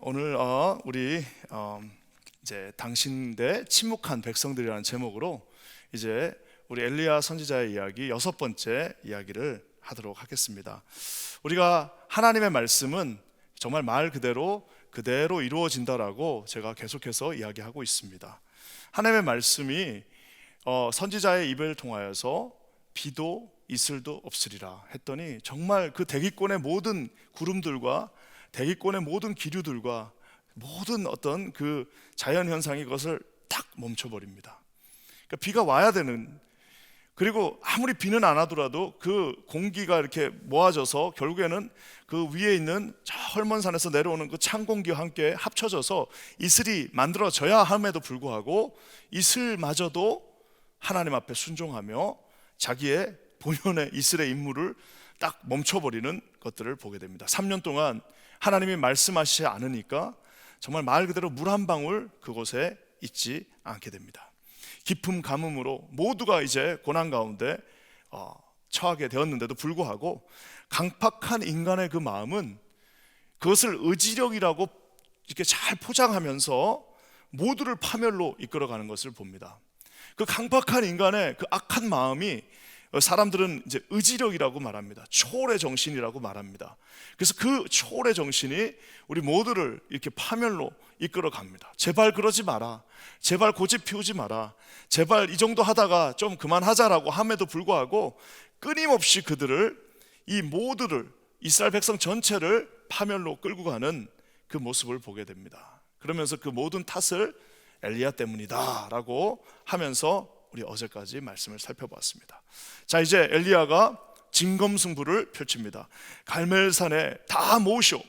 오늘 우리 이제 당신대 침묵한 백성들이라는 제목으로 이제 우리 엘리야 선지자의 이야기 6번째 이야기를 하도록 하겠습니다. 우리가 하나님의 말씀은 정말 말 그대로 이루어진다라고 제가 계속해서 이야기하고 있습니다. 하나님의 말씀이 선지자의 입을 통하여서 비도 이슬도 없으리라 했더니 정말 그 대기권의 모든 구름들과 대기권의 모든 기류들과 모든 어떤 그 자연현상이 그것을 딱 멈춰버립니다. 그러니까 비가 와야 되는, 그리고 아무리 비는 안 하더라도 그 공기가 이렇게 모아져서 결국에는 그 위에 있는 저 헐몬산에서 내려오는 그 찬 공기와 함께 합쳐져서 이슬이 만들어져야 함에도 불구하고 이슬마저도 하나님 앞에 순종하며 자기의 본연의 이슬의 임무를 딱 멈춰버리는 것들을 보게 됩니다. 3년 동안 하나님이 말씀하시지 않으니까 정말 말 그대로 물 한 방울 그곳에 있지 않게 됩니다. 깊음 가뭄으로 모두가 이제 고난 가운데 처하게 되었는데도 불구하고 강팍한 인간의 그 마음은 그것을 의지력이라고 이렇게 잘 포장하면서 모두를 파멸로 이끌어가는 것을 봅니다. 그 강팍한 인간의 그 악한 마음이 사람들은 이제 의지력이라고 말합니다. 초월의 정신이라고 말합니다. 그래서 그 초월의 정신이 우리 모두를 이렇게 파멸로 이끌어 갑니다. 제발 그러지 마라, 제발 고집 피우지 마라, 제발 이 정도 하다가 좀 그만하자라고 함에도 불구하고 끊임없이 그들을, 이 모두를, 이스라엘 백성 전체를 파멸로 끌고 가는 그 모습을 보게 됩니다. 그러면서 그 모든 탓을 엘리야 때문이다 라고 하면서 우리 어제까지 말씀을 살펴봤습니다. 자, 이제 엘리야가 진검승부를 펼칩니다. 갈멜산에 다 모으시오.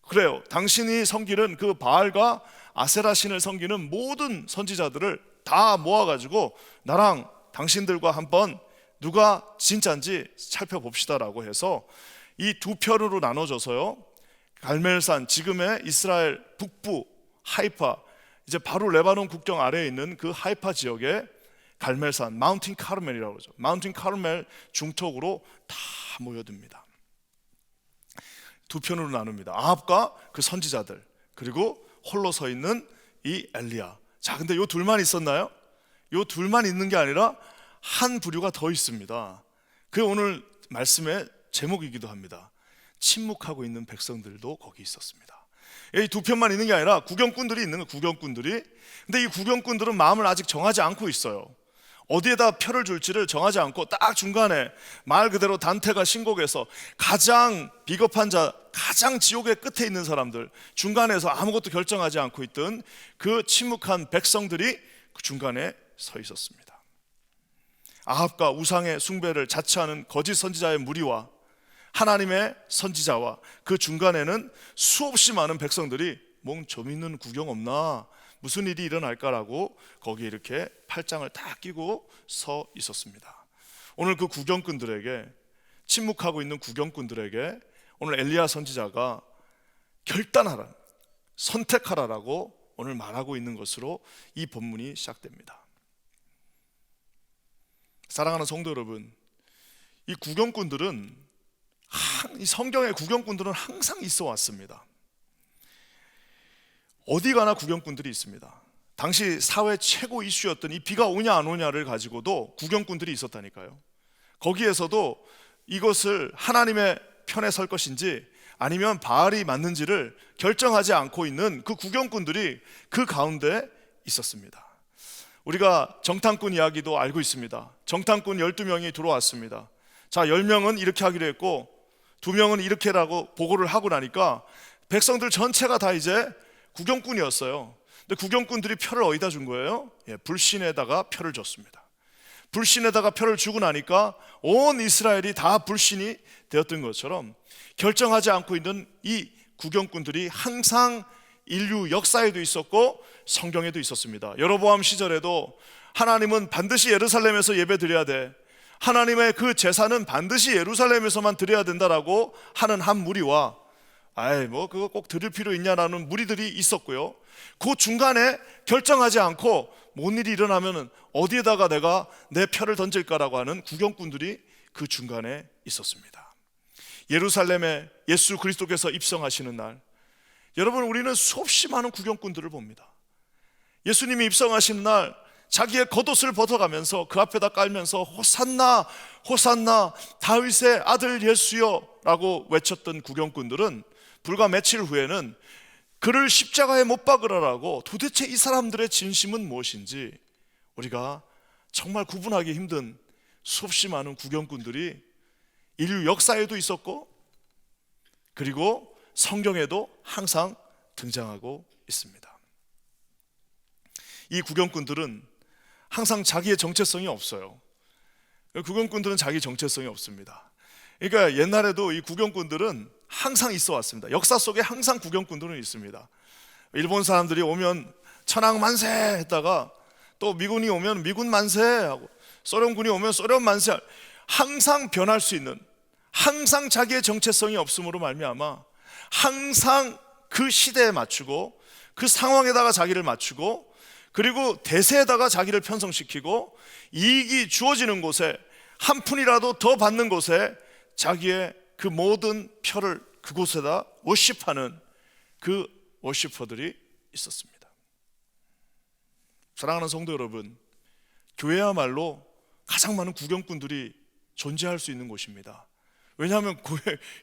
그래요, 당신이 섬기는 그 바알과 아세라 신을 섬기는 모든 선지자들을 다 모아가지고 나랑 당신들과 한번 누가 진짜인지 살펴봅시다라고 해서 이 두 편으로 나눠져서요, 갈멜산, 지금의 이스라엘 북부 하이파, 이제 바로 레바논 국경 아래에 있는 그 하이파 지역에 갈멜산, 마운틴 카르멜이라고 그러죠. 마운틴 카르멜 중턱으로 다 모여듭니다. 두 편으로 나눕니다. 아합과 그 선지자들, 그리고 홀로 서 있는 이 엘리야. 자, 근데 요 둘만 있었나요? 요 둘만 있는 게 아니라 한 부류가 더 있습니다. 그게 오늘 말씀의 제목이기도 합니다. 침묵하고 있는 백성들도 거기 있었습니다. 이 두 편만 있는 게 아니라 구경꾼들이 있는 거예요. 구경꾼들이. 근데 이 구경꾼들은 마음을 아직 정하지 않고 있어요. 어디에다 표를 줄지를 정하지 않고 딱 중간에 말 그대로 단테가 신곡에서 가장 비겁한 자, 가장 지옥의 끝에 있는 사람들, 중간에서 아무것도 결정하지 않고 있던 그 침묵한 백성들이 그 중간에 서 있었습니다. 아합과 우상의 숭배를 자처하는 거짓 선지자의 무리와 하나님의 선지자와 그 중간에는 수없이 많은 백성들이 몽 재밌는 구경 없나, 무슨 일이 일어날까라고 거기에 이렇게 팔짱을 딱 끼고 서 있었습니다. 오늘 그 구경꾼들에게, 침묵하고 있는 구경꾼들에게 오늘 엘리야 선지자가 결단하라, 선택하라라고 오늘 말하고 있는 것으로 이 본문이 시작됩니다. 사랑하는 성도 여러분, 이 구경꾼들은, 이 성경의 구경꾼들은 항상 있어 왔습니다. 어디 가나 구경꾼들이 있습니다. 당시 사회 최고 이슈였던 이 비가 오냐 안 오냐를 가지고도 구경꾼들이 있었다니까요. 거기에서도 이것을 하나님의 편에 설 것인지 아니면 바알이 맞는지를 결정하지 않고 있는 그 구경꾼들이 그 가운데 있었습니다. 우리가 정탐꾼 이야기도 알고 있습니다. 정탐꾼 12명이 들어왔습니다. 자, 10명은 이렇게 하기로 했고 2명은 이렇게라고 보고를 하고 나니까 백성들 전체가 다 이제 구경꾼이었어요. 근데 구경꾼들이 표를 어디다 준 거예요? 불신에다가 표를 줬습니다. 불신에다가 표를 주고 나니까 온 이스라엘이 다 불신이 되었던 것처럼 결정하지 않고 있는 이 구경꾼들이 항상 인류 역사에도 있었고 성경에도 있었습니다. 여로보암 시절에도 하나님은 반드시 예루살렘에서 예배드려야 돼, 하나님의 그 제사는 반드시 예루살렘에서만 드려야 된다라고 하는 한 무리와 그거 꼭 드릴 필요 있냐라는 무리들이 있었고요. 그 중간에 결정하지 않고 뭔 일이 일어나면 어디에다가 내가 내 표를 던질까라고 하는 구경꾼들이 그 중간에 있었습니다. 예루살렘에 예수 그리스도께서 입성하시는 날, 여러분, 우리는 수없이 많은 구경꾼들을 봅니다. 예수님이 입성하신 날 자기의 겉옷을 벗어가면서 그 앞에다 깔면서 호산나 호산나 다윗의 아들 예수여 라고 외쳤던 구경꾼들은 불과 며칠 후에는 그를 십자가에 못 박으라라고, 도대체 이 사람들의 진심은 무엇인지 우리가 정말 구분하기 힘든 수없이 많은 구경꾼들이 인류 역사에도 있었고, 그리고 성경에도 항상 등장하고 있습니다. 이 구경꾼들은 항상 자기의 정체성이 없어요. 구경꾼들은 자기 정체성이 없습니다. 그러니까 옛날에도 이 구경꾼들은 항상 있어 왔습니다. 역사 속에 항상 구경꾼들은 있습니다. 일본 사람들이 오면 천황 만세 했다가 또 미군이 오면 미군 만세 하고, 소련군이 오면 소련 만세, 항상 변할 수 있는, 항상 자기의 정체성이 없음으로 말미암아 항상 그 시대에 맞추고 그 상황에다가 자기를 맞추고, 그리고 대세에다가 자기를 편성시키고, 이익이 주어지는 곳에 한 푼이라도 더 받는 곳에 자기의 그 모든 표를 그곳에다 워십하는 그 워시퍼들이 있었습니다. 사랑하는 성도 여러분, 교회야말로 가장 많은 구경꾼들이 존재할 수 있는 곳입니다. 왜냐하면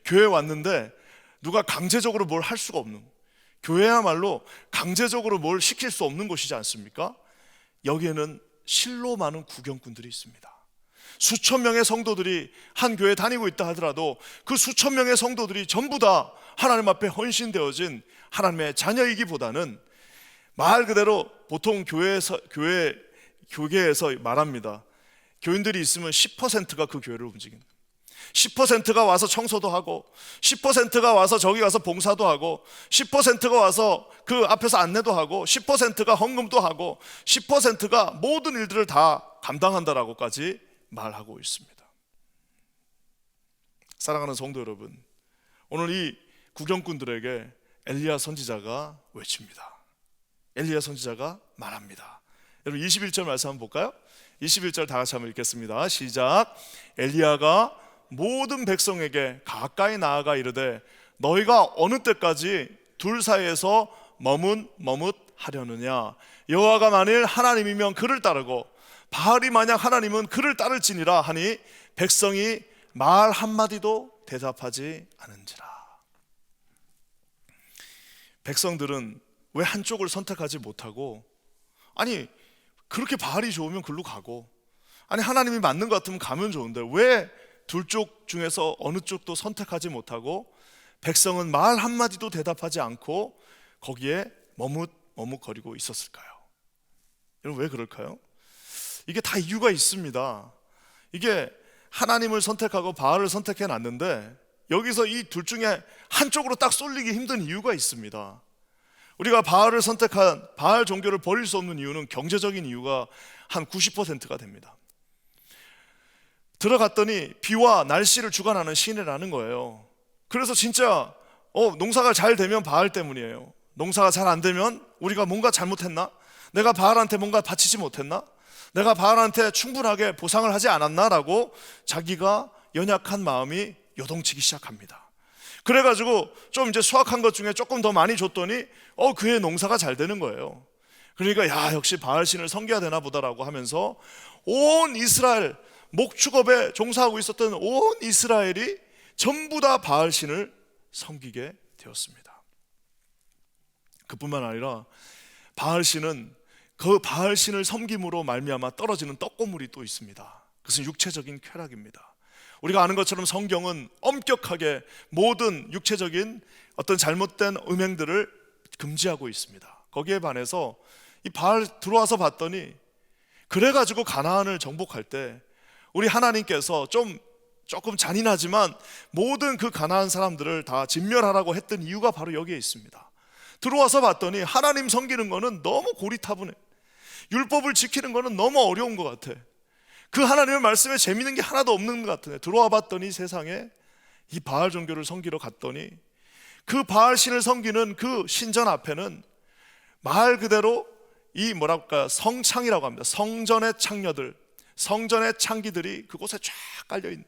교회에 왔는데 누가 강제적으로 뭘 할 수가 없는, 교회야말로 강제적으로 뭘 시킬 수 없는 곳이지 않습니까? 여기에는 실로 많은 구경꾼들이 있습니다. 수천 명의 성도들이 한 교회에 다니고 있다 하더라도 그 수천 명의 성도들이 전부 다 하나님 앞에 헌신되어진 하나님의 자녀이기보다는, 말 그대로 보통 교계에서 말합니다. 교인들이 있으면 10%가 그 교회를 움직인다. 10%가 와서 청소도 하고, 10%가 와서 저기 가서 봉사도 하고, 10%가 와서 그 앞에서 안내도 하고, 10%가 헌금도 하고, 10%가 모든 일들을 다 감당한다라고까지 말하고 있습니다. 사랑하는 성도 여러분, 오늘 이 구경꾼들에게 엘리야 선지자가 외칩니다. 엘리야 선지자가 말합니다. 여러분 21절 말씀 한번 볼까요? 21절 다 같이 한번 읽겠습니다. 시작. 엘리야가 모든 백성에게 가까이 나아가 이르되 너희가 어느 때까지 둘 사이에서 머뭇하려느냐? 여호와가 만일 하나님이면 그를 따르고 바알이 만약 하나님은 그를 따를지니라 하니 백성이 말 한마디도 대답하지 않은지라. 백성들은 왜 한쪽을 선택하지 못하고, 아니 그렇게 바알이 좋으면 글로 가고, 아니 하나님이 맞는 것 같으면 가면 좋은데 왜 둘 쪽 중에서 어느 쪽도 선택하지 못하고 백성은 말 한마디도 대답하지 않고 거기에 머뭇거리고 있었을까요? 여러분 왜 그럴까요? 이게 다 이유가 있습니다. 이게 하나님을 선택하고 바알을 선택해 놨는데 여기서 이 둘 중에 한쪽으로 딱 쏠리기 힘든 이유가 있습니다. 우리가 바알을 선택한, 바알 종교를 버릴 수 없는 이유는 경제적인 이유가 한 90%가 됩니다. 들어갔더니 비와 날씨를 주관하는 신이라는 거예요. 그래서 진짜 농사가 잘 되면 바알 때문이에요. 농사가 잘 안 되면 우리가 뭔가 잘못했나? 내가 바알한테 뭔가 바치지 못했나? 내가 바알한테 충분하게 보상을 하지 않았나? 라고 자기가 연약한 마음이 요동치기 시작합니다. 그래가지고 좀 이제 수확한 것 중에 조금 더 많이 줬더니 그의 농사가 잘 되는 거예요. 그러니까 야, 역시 바알신을 섬겨야 되나 보다라고 하면서 온 이스라엘, 목축업에 종사하고 있었던 온 이스라엘이 전부 다 바알신을 섬기게 되었습니다. 그뿐만 아니라 바알신은 그 바알신을 섬김으로 말미암아 떨어지는 떡고물이 또 있습니다. 그것은 육체적인 쾌락입니다. 우리가 아는 것처럼 성경은 엄격하게 모든 육체적인 어떤 잘못된 음행들을 금지하고 있습니다. 거기에 반해서 이 바알 들어와서 봤더니, 그래가지고 가나안을 정복할 때 우리 하나님께서 조금 잔인하지만 모든 그 가나안 사람들을 다 진멸하라고 했던 이유가 바로 여기에 있습니다. 들어와서 봤더니 하나님 섬기는 거는 너무 고리타분해. 율법을 지키는 거는 너무 어려운 것 같아. 그 하나님의 말씀에 재미있는 게 하나도 없는 것 같은데, 들어와 봤더니 세상에 이 바알 종교를 섬기러 갔더니 그 바알 신을 섬기는 그 신전 앞에는 말 그대로 이 성창이라고 합니다. 성전의 창녀들, 성전의 창기들이 그곳에 쫙 깔려있는,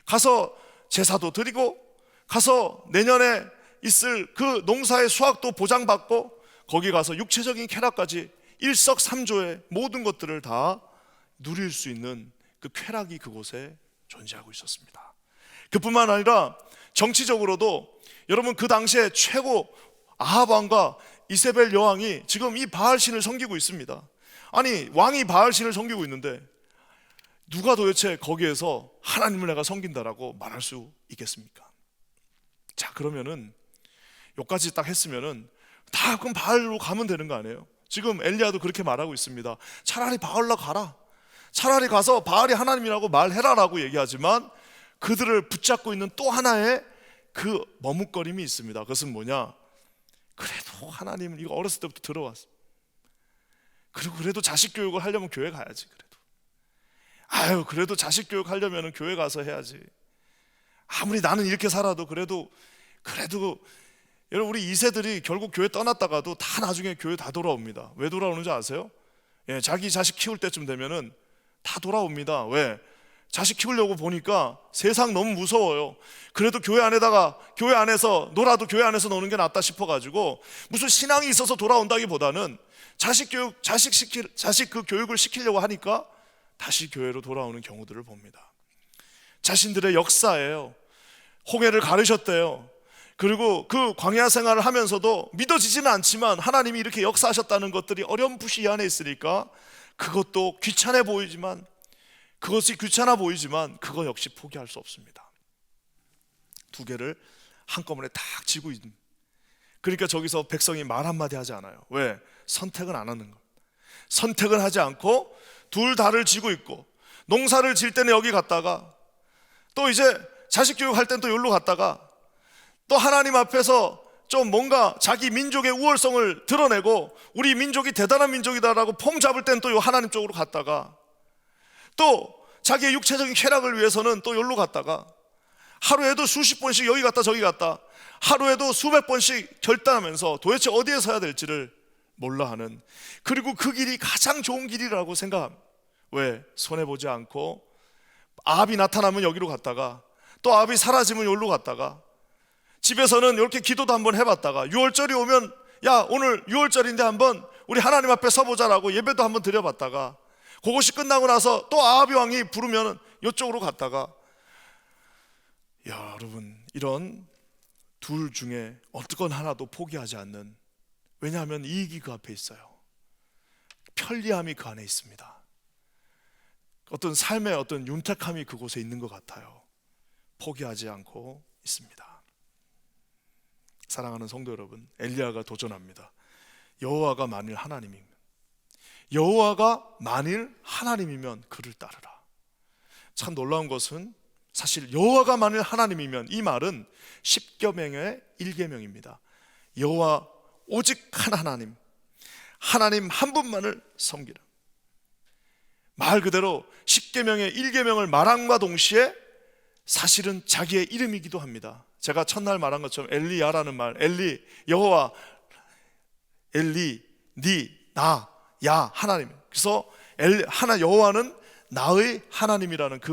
가서 제사도 드리고 가서 내년에 있을 그 농사의 수확도 보장받고 거기 가서 육체적인 쾌락까지 일석삼조의 모든 것들을 다 누릴 수 있는 그 쾌락이 그곳에 존재하고 있었습니다. 그뿐만 아니라 정치적으로도 여러분 그 당시에 최고 아합 왕과 이세벨 여왕이 지금 이 바알신을 섬기고 있습니다. 아니 왕이 바알신을 섬기고 있는데 누가 도대체 거기에서 하나님을 내가 섬긴다라고 말할 수 있겠습니까? 자, 그러면은 여기까지 딱 했으면은 다 그럼 바알로 가면 되는 거 아니에요? 지금 엘리야도 그렇게 말하고 있습니다. 차라리 바알로 가라, 차라리 가서 바알이 하나님이라고 말해라라고 얘기하지만 그들을 붙잡고 있는 또 하나의 그 머뭇거림이 있습니다. 그것은 뭐냐? 그래도 하나님은, 이거 어렸을 때부터 들어왔어. 그리고 그래도 자식 교육을 하려면 교회 가야지. 그래도 자식 교육 하려면 교회 가서 해야지. 아무리 나는 이렇게 살아도 그래도 여러분 우리 2세들이 결국 교회 떠났다가도 다 나중에 교회 다 돌아옵니다. 왜 돌아오는지 아세요? 자기 자식 키울 때쯤 되면은 다 돌아옵니다. 왜? 자식 키우려고 보니까 세상 너무 무서워요. 그래도 교회 안에서 놀아도 교회 안에서 노는 게 낫다 싶어가지고 무슨 신앙이 있어서 돌아온다기보다는 자식 그 교육을 시키려고 하니까 다시 교회로 돌아오는 경우들을 봅니다. 자신들의 역사예요. 홍해를 가르셨대요. 그리고 그 광야 생활을 하면서도 믿어지지는 않지만 하나님이 이렇게 역사하셨다는 것들이 어렴풋이 이 안에 있으니까 그것이 귀찮아 보이지만 그거 역시 포기할 수 없습니다. 두 개를 한꺼번에 딱 쥐고 있는. 그러니까 저기서 백성이 말 한마디 하지 않아요. 왜? 선택은 안 하는 것. 선택은 하지 않고 둘 다를 쥐고 있고, 농사를 질 때는 여기 갔다가 또 이제 자식 교육할 땐 또 여기로 갔다가 또 하나님 앞에서 좀 뭔가 자기 민족의 우월성을 드러내고 우리 민족이 대단한 민족이다라고 폼 잡을 땐 또 하나님 쪽으로 갔다가 또 자기의 육체적인 쾌락을 위해서는 또 여기로 갔다가 하루에도 수십 번씩 여기 갔다 저기 갔다 하루에도 수백 번씩 결단하면서 도대체 어디에 서야 될지를 몰라 하는, 그리고 그 길이 가장 좋은 길이라고 생각합니다. 왜? 손해보지 않고 아합이 나타나면 여기로 갔다가 또 아합이 사라지면 여기로 갔다가 집에서는 이렇게 기도도 한번 해봤다가 6월절이 오면 야 오늘 6월절인데 한번 우리 하나님 앞에 서보자라고 예배도 한번 드려봤다가 그것이 끝나고 나서 또 아합이 왕이 부르면 이쪽으로 갔다가, 여러분 이런 둘 중에 어떤 하나도 포기하지 않는, 왜냐하면 이익이 그 앞에 있어요. 편리함이 그 안에 있습니다. 어떤 삶의 어떤 윤택함이 그곳에 있는 것 같아요. 포기하지 않고 있습니다. 사랑하는 성도 여러분, 엘리야가 도전합니다. 여호와가 만일 하나님이면 그를 따르라. 참 놀라운 것은 사실 여호와가 만일 하나님이면, 이 말은 십계명의 1계명입니다. 여호와 오직 하나님 한 분만을 섬기라. 말 그대로 십계명의 1계명을 말함과 동시에 사실은 자기의 이름이기도 합니다. 제가 첫날 말한 것처럼 엘리야라는 말, 엘리, 여호와, 엘리, 니, 나, 야, 하나님. 그래서 여호와는 나의 하나님이라는 그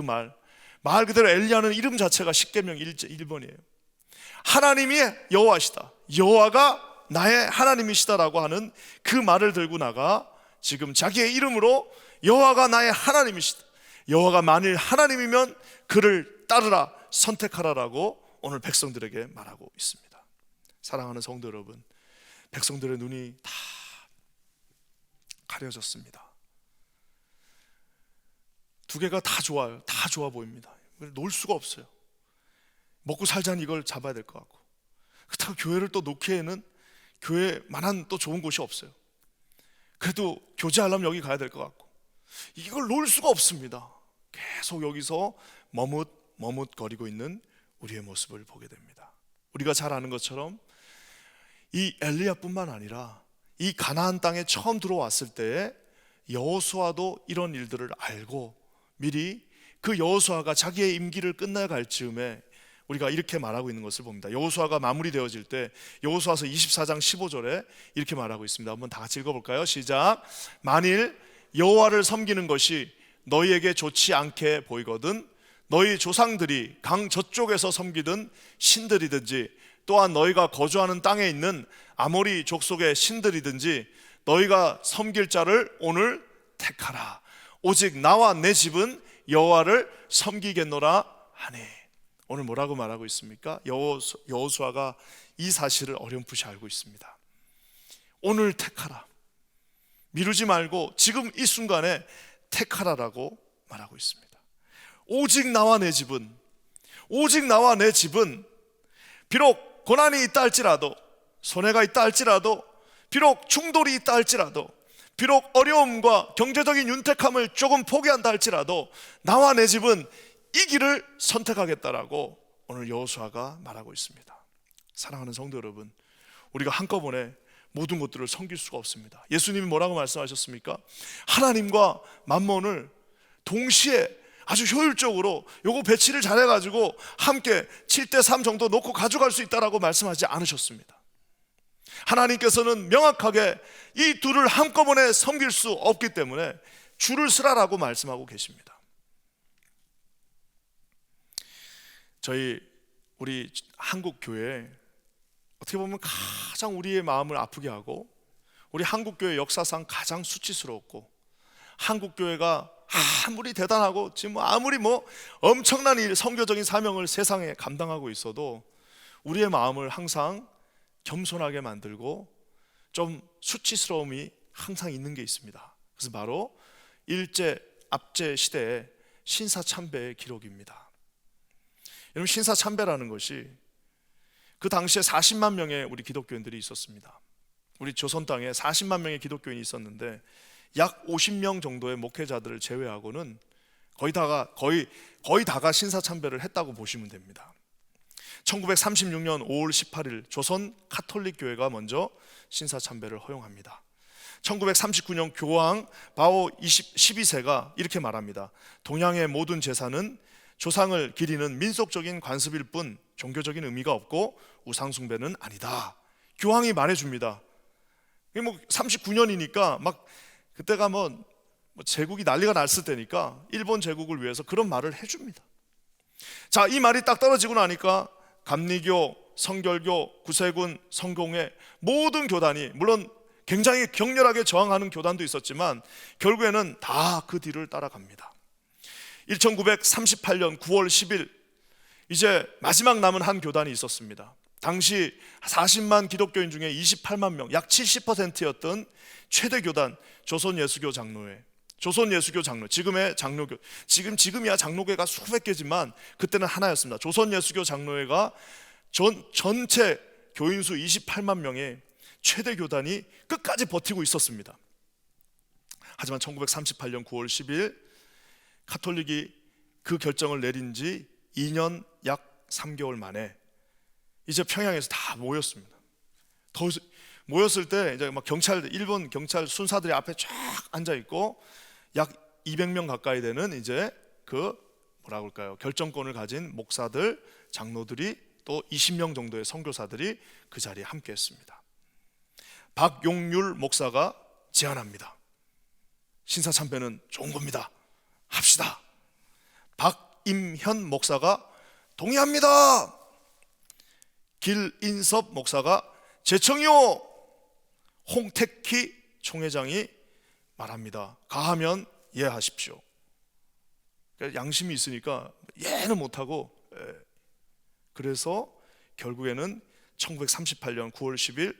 말 그대로 엘리야는 이름 자체가 십계명 1번이에요. 하나님이 여호와시다, 여호와가 나의 하나님이시다라고 하는 그 말을 들고 나가 지금 자기의 이름으로 여호와가 나의 하나님이시다, 여호와가 만일 하나님이면 그를 따르라, 선택하라라고 오늘 백성들에게 말하고 있습니다. 사랑하는 성도 여러분, 백성들의 눈이 다 가려졌습니다. 두 개가 다 좋아요. 다 좋아 보입니다. 놓을 수가 없어요. 먹고 살자는 이걸 잡아야 될 것 같고, 그렇다고 교회를 또 놓기에는 교회만한 또 좋은 곳이 없어요. 그래도 교제하려면 여기 가야 될 것 같고, 이걸 놓을 수가 없습니다. 계속 여기서 머뭇거리고 있는 우리의 모습을 보게 됩니다. 우리가 잘 아는 것처럼 이 엘리야뿐만 아니라 이 가나안 땅에 처음 들어왔을 때에 여호수아도 이런 일들을 알고 미리 그 여호수아가 자기의 임기를 끝나갈 즈음에 우리가 이렇게 말하고 있는 것을 봅니다. 여호수아가 마무리되어질 때 여호수아서 24장 15절에 이렇게 말하고 있습니다. 한번 다 같이 읽어볼까요? 시작. 만일 여호와를 섬기는 것이 너희에게 좋지 않게 보이거든 너희 조상들이 강 저쪽에서 섬기던 신들이든지 또한 너희가 거주하는 땅에 있는 아모리 족속의 신들이든지 너희가 섬길 자를 오늘 택하라. 오직 나와 내 집은 여호와를 섬기겠노라 하니. 오늘 뭐라고 말하고 있습니까? 여호수아가 이 사실을 어렴풋이 알고 있습니다. 오늘 택하라. 미루지 말고 지금 이 순간에 택하라라고 말하고 있습니다. 오직 나와 내 집은, 오직 나와 내 집은, 비록 고난이 있다 할지라도, 손해가 있다 할지라도, 비록 충돌이 있다 할지라도, 비록 어려움과 경제적인 윤택함을 조금 포기한다 할지라도 나와 내 집은 이 길을 선택하겠다라고 오늘 여호수아가 말하고 있습니다. 사랑하는 성도 여러분, 우리가 한꺼번에 모든 것들을 섬길 수가 없습니다. 예수님이 뭐라고 말씀하셨습니까? 하나님과 만몬을 동시에 아주 효율적으로 요거 배치를 잘해가지고 함께 7대3 정도 놓고 가져갈 수 있다라고 말씀하지 않으셨습니다. 하나님께서는 명확하게 이 둘을 한꺼번에 섬길 수 없기 때문에 줄을 서라라고 말씀하고 계십니다. 우리 한국 교회 어떻게 보면 가장 우리의 마음을 아프게 하고, 우리 한국 교회 역사상 가장 수치스러웠고, 한국 교회가 아무리 대단하고 지금 아무리 엄청난 선교적인 사명을 세상에 감당하고 있어도 우리의 마음을 항상 겸손하게 만들고 좀 수치스러움이 항상 있는 게 있습니다. 그래서 바로 일제 압제 시대의 신사참배의 기록입니다. 여러분, 신사참배라는 것이 그 당시에 40만 명의 우리 기독교인들이 있었습니다. 우리 조선 땅에 40만 명의 기독교인이 있었는데 약 50명 정도의 목회자들을 제외하고는 거의 다가 신사참배를 했다고 보시면 됩니다. 1936년 5월 18일 조선 카톨릭 교회가 먼저 신사참배를 허용합니다. 1939년 교황 바오 12세가 이렇게 말합니다. 동양의 모든 제사는 조상을 기리는 민속적인 관습일 뿐 종교적인 의미가 없고 우상 숭배는 아니다. 교황이 말해줍니다. 39년이니까 그때가 제국이 난리가 났을 때니까 일본 제국을 위해서 그런 말을 해줍니다. 자, 이 말이 딱 떨어지고 나니까 감리교, 성결교, 구세군, 성공회 모든 교단이, 물론 굉장히 격렬하게 저항하는 교단도 있었지만 결국에는 다 그 뒤를 따라갑니다. 1938년 9월 10일 이제 마지막 남은 한 교단이 있었습니다. 당시 40만 기독교인 중에 28만 명, 약 70%였던 최대 교단 조선예수교 장로회. 조선예수교 장로, 지금의 장로교, 지금이야 장로교가 수백 개지만 그때는 하나였습니다. 조선예수교 장로회가 전체 교인수 28만 명의 최대 교단이 끝까지 버티고 있었습니다. 하지만 1938년 9월 10일 카톨릭이 그 결정을 내린 지 2년 약 3개월 만에 이제 평양에서 다 모였습니다. 모였을 때 이제 일본 경찰 순사들이 앞에 쫙 앉아 있고 약 200명 가까이 되는 이제 결정권을 가진 목사들, 장로들이 또 20명 정도의 선교사들이 그 자리에 함께 했습니다. 박용률 목사가 제안합니다. 신사참배는 좋은 겁니다. 합시다. 박임현 목사가 동의합니다. 길인섭 목사가 제청이요. 홍택희 총회장이 말합니다. 가하면 예하십시오. 양심이 있으니까 예는 못하고, 그래서 결국에는 1938년 9월 10일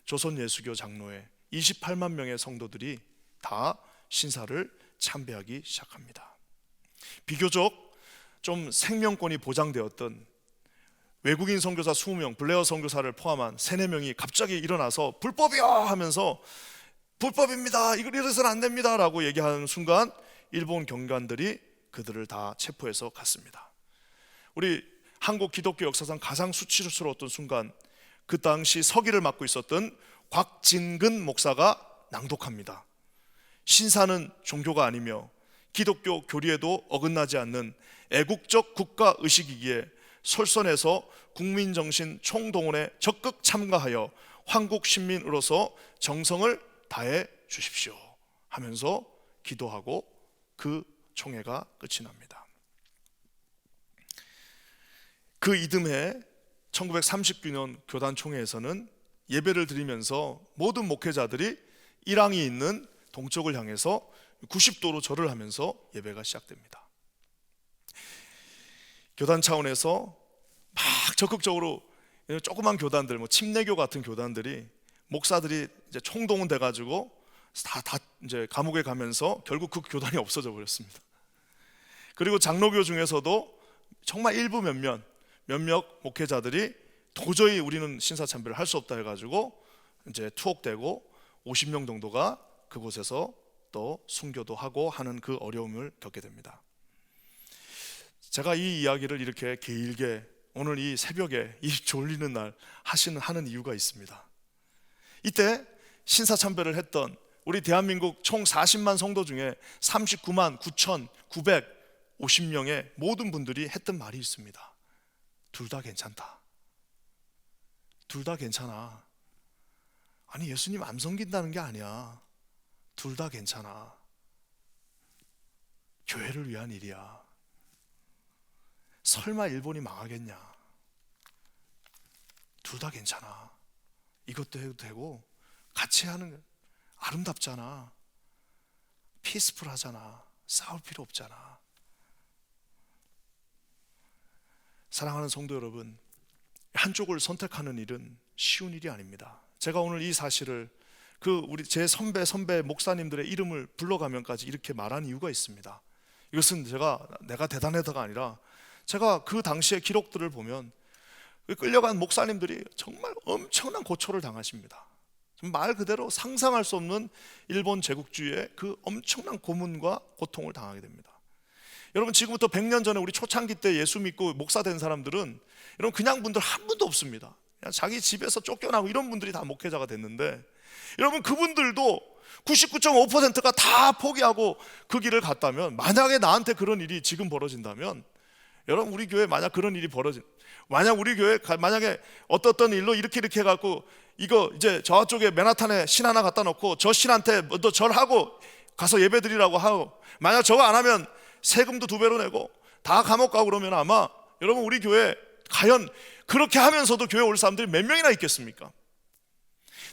조선예수교 장로회 28만 명의 성도들이 다 신사를 참배하기 시작합니다. 비교적 좀 생명권이 보장되었던 외국인 선교사 20명, 블레어 선교사를 포함한 3-4명이 갑자기 일어나서 불법이요 하면서 불법입니다, 이래서는 안 됩니다 라고 얘기하는 순간 일본 경관들이 그들을 다 체포해서 갔습니다. 우리 한국 기독교 역사상 가장 수치스러웠던 순간, 그 당시 서기를 맡고 있었던 곽진근 목사가 낭독합니다. 신사는 종교가 아니며 기독교 교리에도 어긋나지 않는 애국적 국가의식이기에 솔선해서 국민정신 총동원에 적극 참가하여 한국 시민으로서 정성을 다해 주십시오 하면서 기도하고 그 총회가 끝이 납니다. 그 이듬해 1939년 교단 총회에서는 예배를 드리면서 모든 목회자들이 1항이 있는 동쪽을 향해서 90도로 절을 하면서 예배가 시작됩니다. 교단 차원에서 막 적극적으로 조그만 교단들, 침례교 같은 교단들이 목사들이 이제 총동원 돼가지고 다 이제 감옥에 가면서 결국 그 교단이 없어져 버렸습니다. 그리고 장로교 중에서도 정말 일부 몇몇 목회자들이 도저히 우리는 신사참배를 할 수 없다 해가지고 이제 투옥되고 50명 정도가 그곳에서 또 순교도 하고 하는 그 어려움을 겪게 됩니다. 제가 이 이야기를 이렇게 길게 오늘 이 새벽에 이 졸리는 날 하는 이유가 있습니다. 이때 신사참배를 했던 우리 대한민국 총 40만 성도 중에 39만 9,950명의 모든 분들이 했던 말이 있습니다. 둘 다 괜찮다. 둘 다 괜찮아. 아니, 예수님 안 섬긴다는 게 아니야. 둘 다 괜찮아. 교회를 위한 일이야. 설마 일본이 망하겠냐? 둘 다 괜찮아. 이것도 해도 되고 같이 하는 거 아름답잖아. 피스풀하잖아. 싸울 필요 없잖아. 사랑하는 성도 여러분, 한쪽을 선택하는 일은 쉬운 일이 아닙니다. 제가 오늘 이 사실을 우리 제 선배 목사님들의 이름을 불러가면까지 이렇게 말한 이유가 있습니다. 이것은 내가 대단하다가 아니라 제가 그 당시의 기록들을 보면 끌려간 목사님들이 정말 엄청난 고초를 당하십니다. 말 그대로 상상할 수 없는 일본 제국주의의 그 엄청난 고문과 고통을 당하게 됩니다. 여러분, 지금부터 100년 전에 우리 초창기 때 예수 믿고 목사 된 사람들은 여러분 그냥 분들 한 분도 없습니다. 그냥 자기 집에서 쫓겨나고 이런 분들이 다 목회자가 됐는데, 여러분 그분들도 99.5%가 다 포기하고 그 길을 갔다면, 만약에 나한테 그런 일이 지금 벌어진다면, 여러분 우리 교회 만약 그런 일이 만약 우리 교회 만약에 어떤 일로 이렇게 해갖고 이거 이제 저쪽에 맨하탄에 신 하나 갖다 놓고 저 신한테 너 절하고 가서 예배 드리라고 하고, 만약 저거 안 하면 세금도 2배로 내고 다 감옥 가고 그러면 아마 여러분 우리 교회 과연 그렇게 하면서도 교회 올 사람들이 몇 명이나 있겠습니까?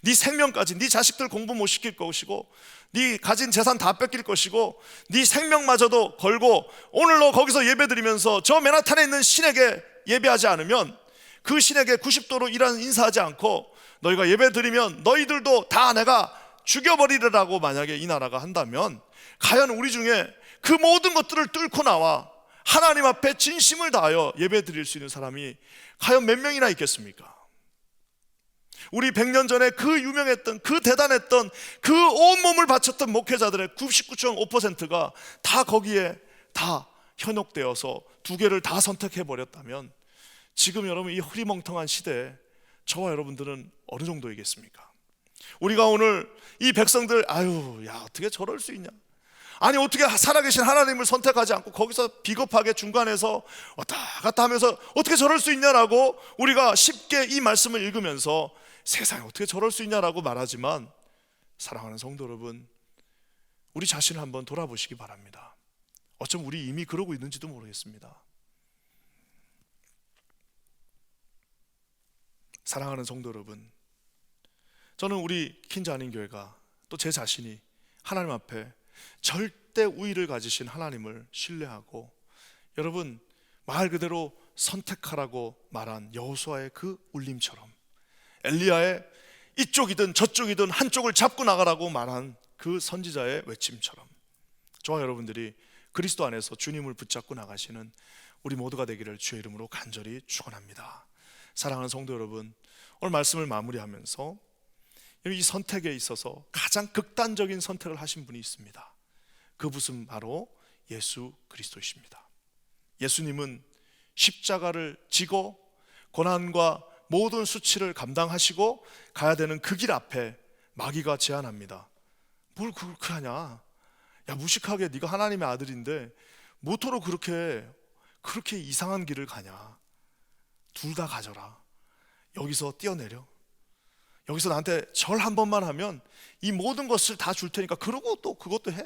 네 생명까지, 네 자식들 공부 못 시킬 것이고 네 가진 재산 다 뺏길 것이고 네 생명마저도 걸고 오늘 너 거기서 예배 드리면서 저 맨하탄에 있는 신에게 예배하지 않으면, 그 신에게 90도로 인사하지 않고 너희가 예배 드리면 너희들도 다 내가 죽여버리리라고 만약에 이 나라가 한다면, 과연 우리 중에 그 모든 것들을 뚫고 나와 하나님 앞에 진심을 다하여 예배 드릴 수 있는 사람이 과연 몇 명이나 있겠습니까? 우리 100년 전에 그 유명했던, 그 대단했던, 그 온몸을 바쳤던 목회자들의 99.5%가 다 거기에 다 현혹되어서 2개를 다 선택해버렸다면, 지금 여러분 이 흐리멍텅한 시대에 저와 여러분들은 어느 정도이겠습니까? 우리가 오늘 이 백성들, 어떻게 저럴 수 있냐? 아니, 어떻게 살아계신 하나님을 선택하지 않고 거기서 비겁하게 중간에서 왔다 갔다 하면서 어떻게 저럴 수 있냐라고 우리가 쉽게 이 말씀을 읽으면서 세상에 어떻게 저럴 수 있냐라고 말하지만, 사랑하는 성도 여러분, 우리 자신을 한번 돌아보시기 바랍니다. 어쩌면 우리 이미 그러고 있는지도 모르겠습니다. 사랑하는 성도 여러분, 저는 우리 킨자한인교회가 또 제 자신이 하나님 앞에 절대 우위를 가지신 하나님을 신뢰하고, 여러분 말 그대로 선택하라고 말한 여호수아의 그 울림처럼, 엘리야의 이쪽이든 저쪽이든 한쪽을 잡고 나가라고 말한 그 선지자의 외침처럼, 저와 여러분들이 그리스도 안에서 주님을 붙잡고 나가시는 우리 모두가 되기를 주의 이름으로 간절히 축원합니다. 사랑하는 성도 여러분, 오늘 말씀을 마무리하면서 이 선택에 있어서 가장 극단적인 선택을 하신 분이 있습니다. 그분은 바로 예수 그리스도이십니다. 예수님은 십자가를 지고 고난과 모든 수치를 감당하시고 가야 되는 그 길 앞에 마귀가 제안합니다. 뭘 그렇게 하냐? 야, 무식하게 네가 하나님의 아들인데 뭐토록 그렇게 이상한 길을 가냐? 둘 다 가져라. 여기서 뛰어내려. 여기서 나한테 절 한 번만 하면 이 모든 것을 다 줄 테니까, 그러고 또 그것도 해.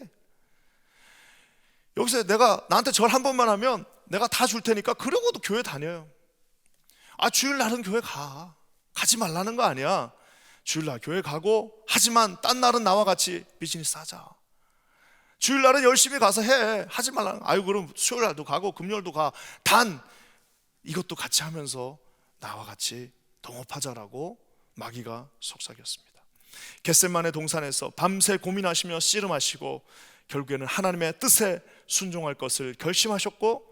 여기서 나한테 절 한 번만 하면 내가 다 줄 테니까, 그러고도 교회 다녀요. 주일날은 교회 가지 말라는 거 아니야. 주일날 교회 가고, 하지만 딴 날은 나와 같이 비즈니스 하자. 주일날은 열심히 가서 해. 하지 말라는 거. 그럼 수요일날도 가고 금요일도 가. 단 이것도 같이 하면서 나와 같이 동업하자라고 마귀가 속삭였습니다. 겟세마네 동산에서 밤새 고민하시며 씨름하시고 결국에는 하나님의 뜻에 순종할 것을 결심하셨고,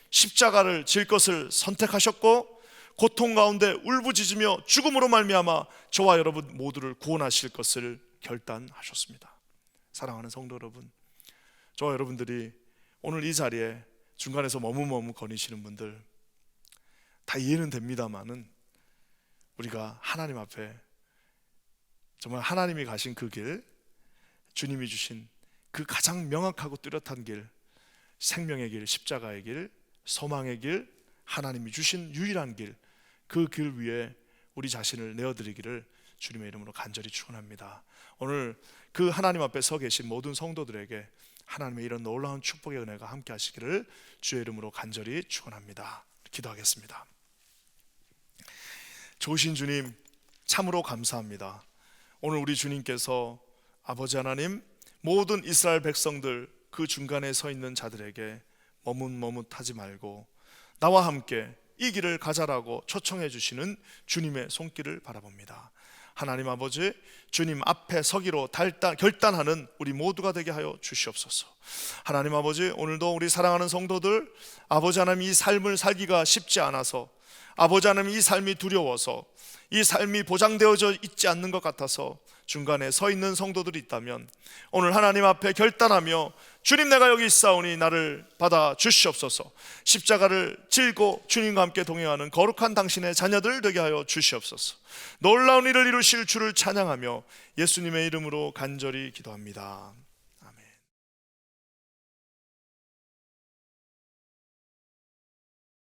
십자가를 질 것을 선택하셨고, 고통 가운데 울부짖으며 죽음으로 말미암아 저와 여러분 모두를 구원하실 것을 결단하셨습니다. 사랑하는 성도 여러분, 저와 여러분들이 오늘 이 자리에 중간에서 머뭇거리시는 분들 다 이해는 됩니다만은, 우리가 하나님 앞에 정말 하나님이 가신 그 길, 주님이 주신 그 가장 명확하고 뚜렷한 길, 생명의 길, 십자가의 길, 소망의 길, 하나님이 주신 유일한 길, 그 길 위에 우리 자신을 내어드리기를 주님의 이름으로 간절히 축원합니다. 오늘 그 하나님 앞에 서 계신 모든 성도들에게 하나님의 이런 놀라운 축복의 은혜가 함께 하시기를 주의 이름으로 간절히 축원합니다. 기도하겠습니다. 좋으신 주님, 참으로 감사합니다. 오늘 우리 주님께서 아버지 하나님, 모든 이스라엘 백성들 그 중간에 서 있는 자들에게 머뭇하지 말고 나와 함께 이 길을 가자라고 초청해 주시는 주님의 손길을 바라봅니다. 하나님 아버지, 주님 앞에 서기로 결단하는 우리 모두가 되게 하여 주시옵소서. 하나님 아버지, 오늘도 우리 사랑하는 성도들, 아버지 하나님 이 삶을 살기가 쉽지 않아서, 아버지 하나님 이 삶이 두려워서, 이 삶이 보장되어져 있지 않는 것 같아서 중간에 서 있는 성도들이 있다면, 오늘 하나님 앞에 결단하며 주님, 내가 여기 있사오니 나를 받아 주시옵소서. 십자가를 질고 주님과 함께 동행하는 거룩한 당신의 자녀들 되게 하여 주시옵소서. 놀라운 일을 이루실 주를 찬양하며 예수님의 이름으로 간절히 기도합니다.